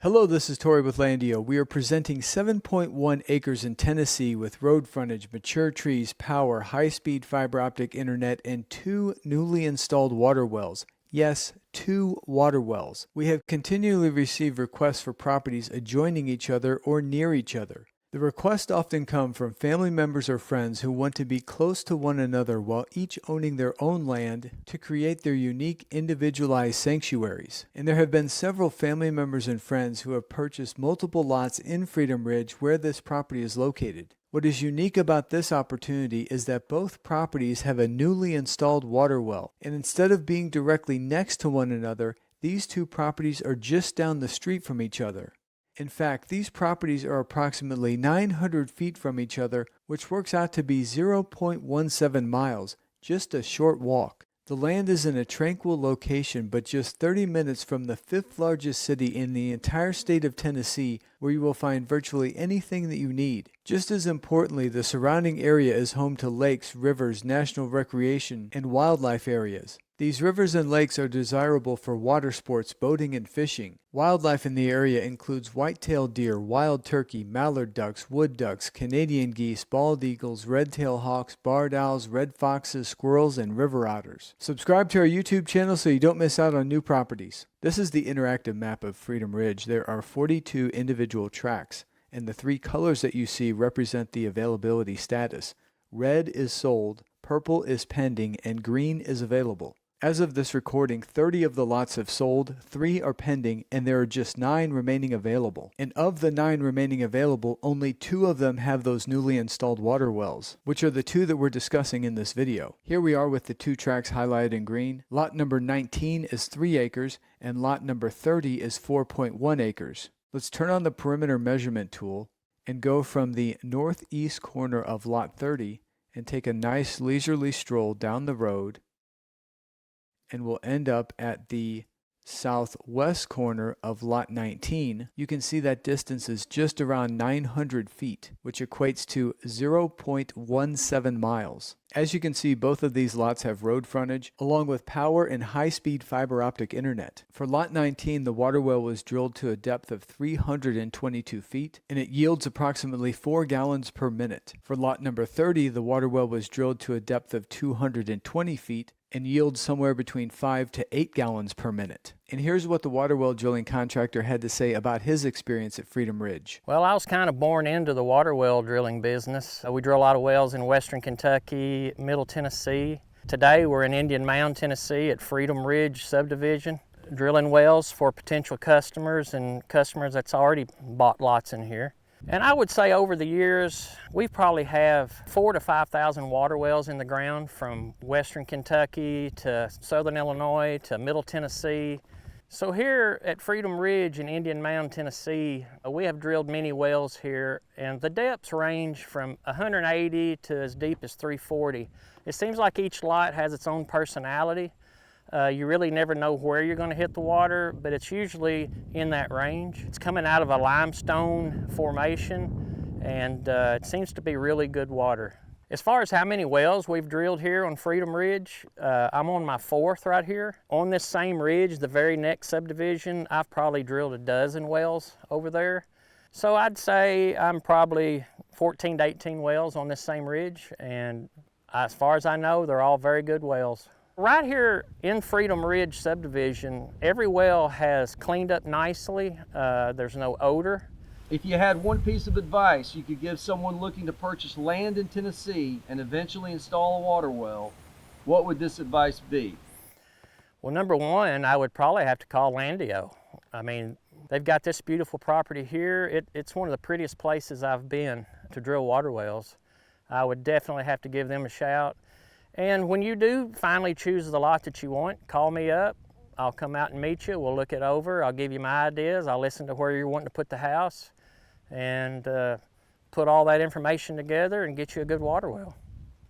Hello, this is Tori with Landio. We are presenting 7.1 acres in Tennessee with road frontage, mature trees, power, high-speed fiber optic internet, and 2 newly installed water wells. Yes, 2 water wells. We have continually received requests for properties adjoining each other or near each other. The requests often come from family members or friends who want to be close to one another while each owning their own land to create their unique individualized sanctuaries. And there have been several family members and friends who have purchased multiple lots in Freedom Ridge where this property is located. What is unique about this opportunity is that both properties have a newly installed water well, and instead of being directly next to one another, these 2 properties are just down the street from each other. In fact, these properties are approximately 900 feet from each other, which works out to be 0.17 miles, just a short walk. The land is in a tranquil location, but just 30 minutes from the 5th largest city in the entire state of Tennessee, where you will find virtually anything that you need. Just as importantly, the surrounding area is home to lakes, rivers, national recreation, and wildlife areas. These rivers and lakes are desirable for water sports, boating, and fishing. Wildlife in the area includes white-tailed deer, wild turkey, mallard ducks, wood ducks, Canadian geese, bald eagles, red-tailed hawks, barred owls, red foxes, squirrels, and river otters. Subscribe to our YouTube channel so you don't miss out on new properties. This is the interactive map of Freedom Ridge. There are 42 individual tracts, and the 3 colors that you see represent the availability status. Red is sold, purple is pending, and green is available. As of this recording, 30 of the lots have sold, 3 are pending, and there are just 9 remaining available. And of the 9 remaining available, only 2 of them have those newly installed water wells, which are the 2 that we're discussing in this video. Here we are with the 2 tracts highlighted in green. Lot number 19 is 3 acres, and lot number 30 is 4.1 acres. Let's turn on the perimeter measurement tool and go from the northeast corner of lot 30 and take a nice leisurely stroll down the road, and we'll end up at the southwest corner of lot 19. You can see that distance is just around 900 feet, which equates to 0.17 miles. As you can see, both of these lots have road frontage, along with power and high-speed fiber optic internet. For lot 19, the water well was drilled to a depth of 322 feet, and it yields approximately 4 gallons per minute. For lot number 30, the water well was drilled to a depth of 220 feet, and yields somewhere between 5 to 8 gallons per minute. And here's what the water well drilling contractor had to say about his experience at Freedom Ridge. Well, I was kind of born into the water well drilling business. We drill a lot of wells in western Kentucky, middle Tennessee. Today we're in Indian Mound, Tennessee at Freedom Ridge subdivision, drilling wells for potential customers and customers that's already bought lots in here. And I would say over the years, we probably have 4,000 to 5,000 water wells in the ground from western Kentucky to southern Illinois to middle Tennessee. So here at Freedom Ridge in Indian Mound, Tennessee, we have drilled many wells here, and the depths range from 180 to as deep as 340. It seems like each lot has its own personality. You really never know where you're going to hit the water, but it's usually in that range. It's coming out of a limestone formation, and it seems to be really good water. As far as how many wells we've drilled here on Freedom Ridge, I'm on my 4th right here. On this same ridge, the very next subdivision, I've probably drilled a dozen wells over there. So I'd say I'm probably 14 to 18 wells on this same ridge, and as far as I know, they're all very good wells. Right here in Freedom Ridge subdivision, every well has cleaned up nicely. There's no odor. If you had one piece of advice you could give someone looking to purchase land in Tennessee and eventually install a water well, what would this advice be? Well, number one, I would probably have to call Landio. I mean, they've got this beautiful property here. It's one of the prettiest places I've been to drill water wells. I would definitely have to give them a shout. And when you do finally choose the lot that you want, call me up. I'll come out and meet you. We'll look it over. I'll give you my ideas. I'll listen to where you're wanting to put the house and put all that information together and get you a good water well.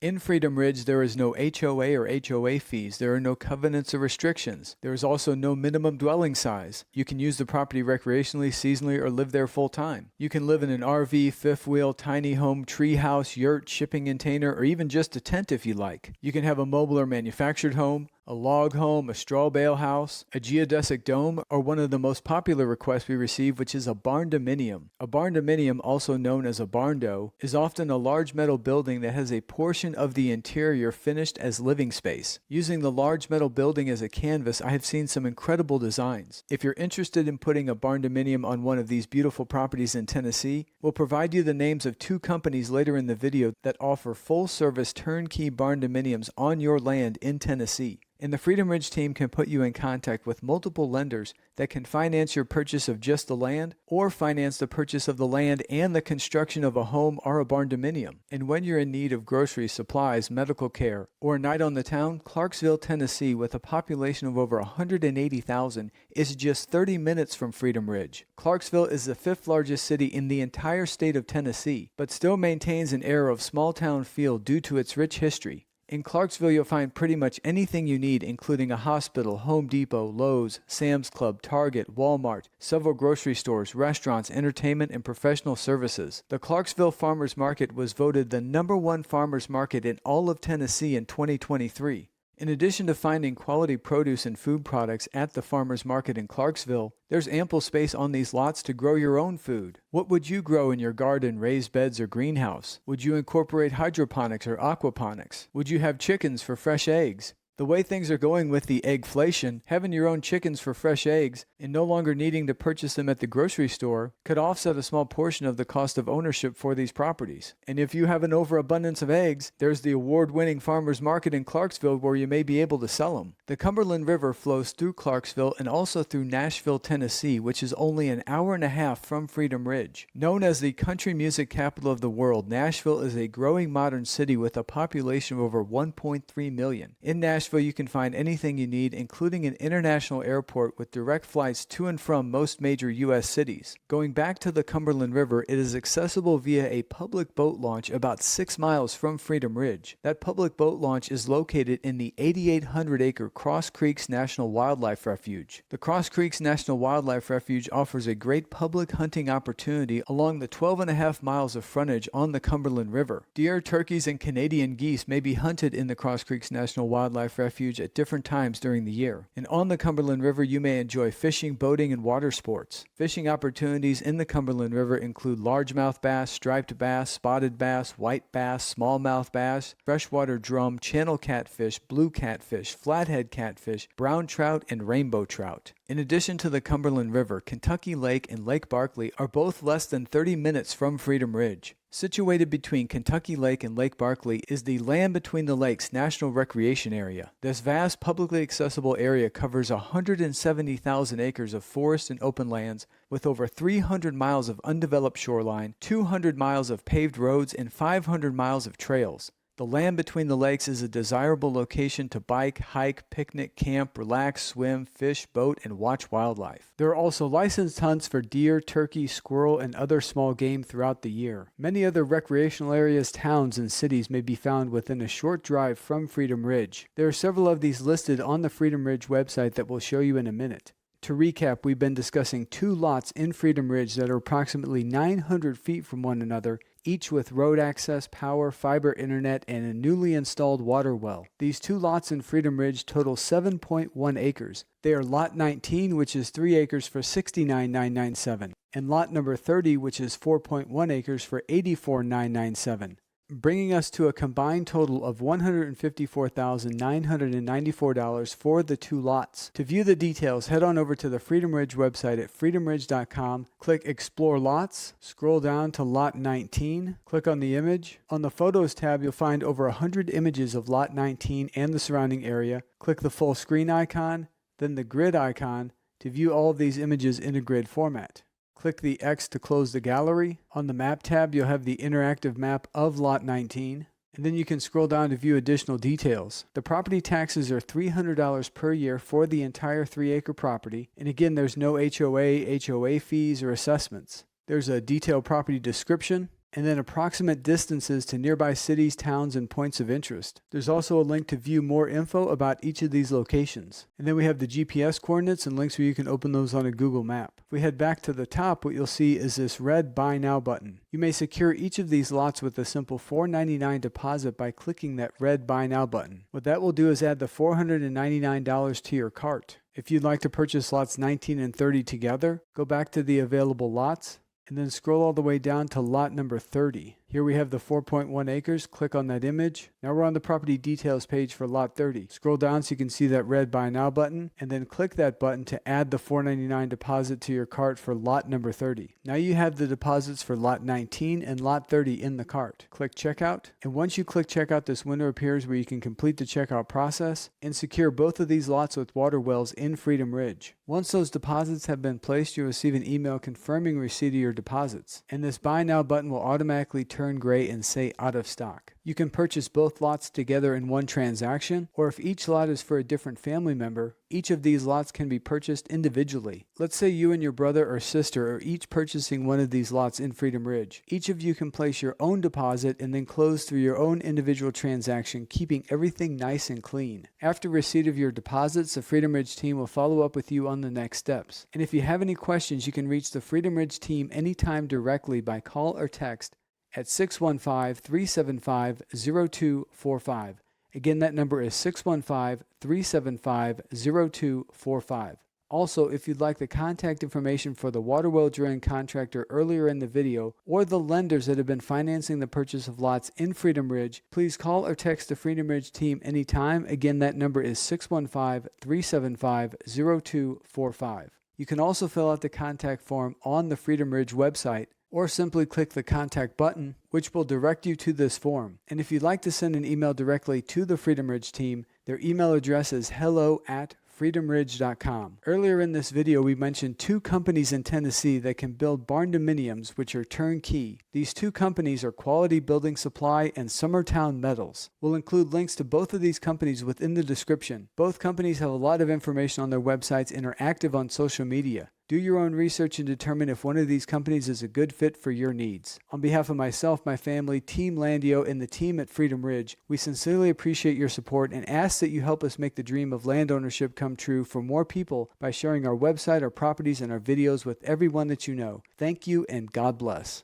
In Freedom Ridge, there is no HOA or HOA fees. There are no covenants or restrictions. There is also no minimum dwelling size. You can use the property recreationally, seasonally, or live there full time. You can live in an RV, fifth wheel, tiny home, tree house, yurt, shipping container, or even just a tent if you like. You can have a mobile or manufactured home, A log home, a straw bale house, a geodesic dome, or one of the most popular requests we receive, which is a barn-dominium. A barn-dominium, also known as a barn-do, is often a large metal building that has a portion of the interior finished as living space. Using the large metal building as a canvas, I have seen some incredible designs. If you're interested in putting a barn-dominium on one of these beautiful properties in Tennessee, we'll provide you the names of 2 companies later in the video that offer full-service turnkey barn-dominiums on your land in Tennessee. And the Freedom Ridge team can put you in contact with multiple lenders that can finance your purchase of just the land or finance the purchase of the land and the construction of a home or a barn-dominium. And when you're in need of groceries, supplies, medical care, or a night on the town, Clarksville, Tennessee, with a population of over 180,000, is just 30 minutes from Freedom Ridge. Clarksville is the 5th largest city in the entire state of Tennessee, but still maintains an air of small-town feel due to its rich history. In Clarksville, you'll find pretty much anything you need, including a hospital, Home Depot, Lowe's, Sam's Club, Target, Walmart, several grocery stores, restaurants, entertainment, and professional services. The Clarksville Farmers Market was voted the #1 farmers market in all of Tennessee in 2023. In addition to finding quality produce and food products at the farmers market in Clarksville, there's ample space on these lots to grow your own food. What would you grow in your garden, raised beds, or greenhouse? Would you incorporate hydroponics or aquaponics? Would you have chickens for fresh eggs? The way things are going with the eggflation, having your own chickens for fresh eggs and no longer needing to purchase them at the grocery store could offset a small portion of the cost of ownership for these properties. And if you have an overabundance of eggs, there's the award-winning farmers market in Clarksville where you may be able to sell them. The Cumberland River flows through Clarksville and also through Nashville, Tennessee, which is only an hour and a half from Freedom Ridge. Known as the country music capital of the world, Nashville is a growing modern city with a population of over 1.3 million. In Nashville, you can find anything you need, including an international airport with direct flights to and from most major U.S. cities. Going back to the Cumberland River, it is accessible via a public boat launch about 6 miles from Freedom Ridge. That public boat launch is located in the 8,800-acre Cross Creeks National Wildlife Refuge. The Cross Creeks National Wildlife Refuge offers a great public hunting opportunity along the 12.5 miles of frontage on the Cumberland River. Deer, turkeys, and Canadian geese may be hunted in the Cross Creeks National Wildlife Refuge at different times during the year. And on the Cumberland River, you may enjoy fishing, boating, and water sports. Fishing opportunities in the Cumberland River include largemouth bass, striped bass, spotted bass, white bass, smallmouth bass, freshwater drum, channel catfish, blue catfish, flathead catfish, brown trout, and rainbow trout. In addition to the Cumberland River, Kentucky Lake and Lake Barkley are both less than 30 minutes from Freedom Ridge. Situated between Kentucky Lake and Lake Barkley is the Land Between the Lakes National Recreation Area. This vast publicly accessible area covers 170,000 acres of forest and open lands with over 300 miles of undeveloped shoreline, 200 miles of paved roads, and 500 miles of trails. The Land Between the Lakes is a desirable location to bike, hike, picnic, camp, relax, swim, fish, boat, and watch wildlife. There are also licensed hunts for deer, turkey, squirrel, and other small game throughout the year. Many other recreational areas, towns, and cities may be found within a short drive from Freedom Ridge. There are several of these listed on the Freedom Ridge website that we'll show you in a minute. To recap, we've been discussing 2 lots in Freedom Ridge that are approximately 900 feet from one another, each with road access, power, fiber internet, and a newly installed water well. These 2 lots in Freedom Ridge total 7.1 acres. They are Lot 19, which is 3 acres for $69,997, and Lot number 30, which is 4.1 acres for $84,997. Bringing us to a combined total of $154,994 for the 2 lots. To view the details, head on over to the Freedom Ridge website at freedomridge.com, click Explore Lots, scroll down to Lot 19, click on the image. On the Photos tab, you'll find over 100 images of Lot 19 and the surrounding area. Click the full screen icon, then the grid icon to view all of these images in a grid format. Click the X to close the gallery. On the Map tab, you'll have the interactive map of Lot 19. And then you can scroll down to view additional details. The property taxes are $300 per year for the entire 3-acre property. And again, there's no HOA fees, or assessments. There's a detailed property description, and then approximate distances to nearby cities, towns, and points of interest. There's also a link to view more info about each of these locations. And then we have the GPS coordinates and links where you can open those on a Google map. If we head back to the top, what you'll see is this red Buy Now button. You may secure each of these lots with a simple $4.99 deposit by clicking that red Buy Now button. What that will do is add the $499 to your cart. If you'd like to purchase lots 19 and 30 together, go back to the available lots and then scroll all the way down to lot number 30. Here we have the 4.1 acres. Click on that image. Now we're on the property details page for lot 30. Scroll down so you can see that red Buy Now button, and then click that button to add the $4.99 deposit to your cart for lot number 30. Now you have the deposits for lot 19 and lot 30 in the cart. Click checkout, and once you click checkout, this window appears where you can complete the checkout process and secure both of these lots with water wells in Freedom Ridge. Once those deposits have been placed, you'll receive an email confirming receipt of your deposits, and this Buy Now button will automatically turn gray and say out of stock. You can purchase both lots together in one transaction, or if each lot is for a different family member, each of these lots can be purchased individually. Let's say you and your brother or sister are each purchasing one of these lots in Freedom Ridge. Each of you can place your own deposit and then close through your own individual transaction, keeping everything nice and clean. After receipt of your deposits, the Freedom Ridge team will follow up with you on the next steps. And if you have any questions, you can reach the Freedom Ridge team anytime directly by call or text at 615-375-0245. Again, that number is 615-375-0245. Also, if you'd like the contact information for the water well drilling contractor earlier in the video, or the lenders that have been financing the purchase of lots in Freedom Ridge, please call or text the Freedom Ridge team anytime. Again, that number is 615-375-0245. You can also fill out the contact form on the Freedom Ridge website, or simply click the contact button, which will direct you to this form. And if you'd like to send an email directly to the Freedom Ridge team, their email address is hello@freedomridge.com. Earlier in this video, we mentioned two companies in Tennessee that can build barn dominiums, which are turnkey. These two companies are Quality Building Supply and Summertown Metals. We'll include links to both of these companies within the description. Both companies have a lot of information on their websites and are active on social media. Do your own research and determine if one of these companies is a good fit for your needs. On behalf of myself, my family, Team Landio, and the team at Freedom Ridge, we sincerely appreciate your support and ask that you help us make the dream of land ownership come true for more people by sharing our website, our properties, and our videos with everyone that you know. Thank you, and God bless.